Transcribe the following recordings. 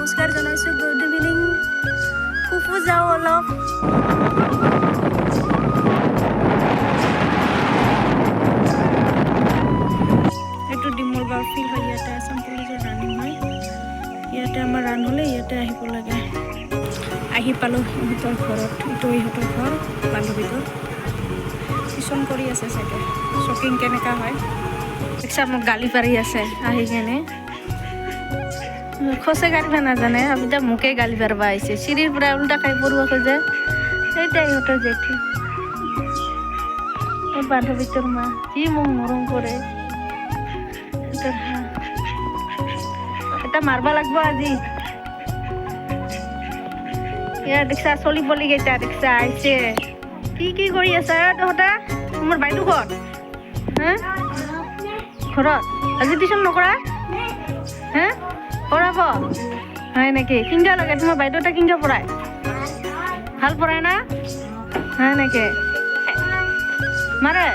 নমস্কাৰ জনাইছোঁ। Good evening. ফুফু যাওঁ অলপ। এইটো ডিমলগাঁও ফিল্ড হয়, ইয়াতে আছাম পুলিচৰ ৰানিং হয়। ইয়াতে আমাৰ ৰান হ'লে ইয়াতে আহিব লাগে। আহি পালোঁ ইহঁতৰ ঘৰত। এইটো ইহঁতৰ ঘৰ বান্ধৱীটোৰ। টিউশ্যন কৰি আছে চাগে। শ্বপিং কেনেকুৱা হয় দেখছা, মোক গালি পাৰি আছে আহি কেনে। খচে কাঢ়িব নাজানে, আমিতো মোকে গালি পাৰবা আহিছে। চিৰিৰ পৰা উল্টা খাই পৰিব খোজে। সেইটাই ইহঁতৰ জেঠি, মোৰ বান্ধৱীটোৰ মা, যি মোক মৰম কৰে। এটা মাৰবা লাগব আজি। ইয়াৰ দেখছা চলি পলি কেইটা দেখছা আহিছে। কি কৰি আছা তহঁতে? তোমাৰ বাইদেউ ঘৰত হা ঘৰত আজি টিউশ্যন নকৰা হা? পঢ়াব হয় নেকি? কিনকা লাগে তোমাৰ বাইদেউটা? কিনকা পঢ়ায়? ভাল পঢ়ায় না? হয় নেকি? মাৰে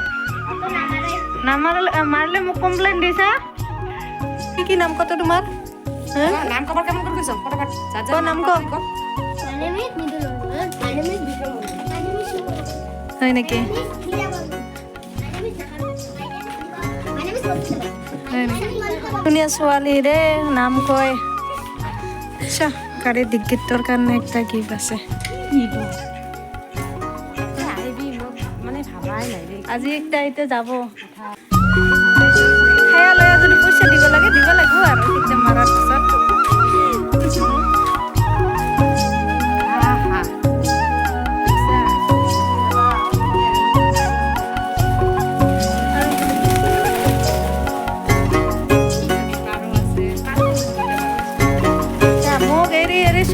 নামাৰিলে মাৰিলে মোক কমপ্লেইন দিছা? কি নাম কত তোমাৰ? নাম কবৰ কেমন কৰি কৈছ? ফটাফট নাম ক। হয় নেকি? ধুনীয়া ছোৱালী ৰে, নাম কয়। আচ্ছা, গাড়ী ডিগ্গিতৰ কাৰণে একটা গিফ্ট আছে। আজি একটা এতিয়া যাব খায়া লয়া যদি পইচা দিব লাগে দিব লাগিব আৰু তেতিয়া মাৰাৰ পিছত।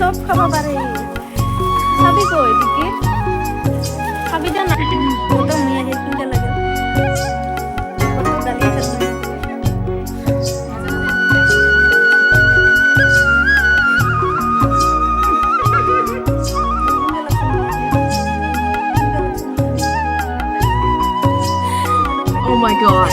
সব খাব পারে। খাবি কই দিকে? খাবি তো না। ওটা নিয়ে যে কিনতে লাগে। কত গালি খাবে। Oh my god.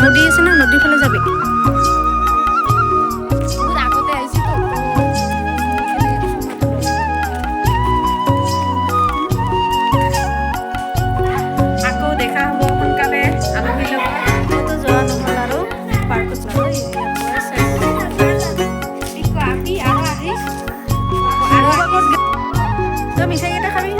নদী আছে না, নদীৰ ফালে যাবি। আকৌ দেখা হ'ব সোনকালে আলহী লগত যোৱা নহ'ল আৰু পাৰ্কত তই মিঠাই কেইটা খাবি।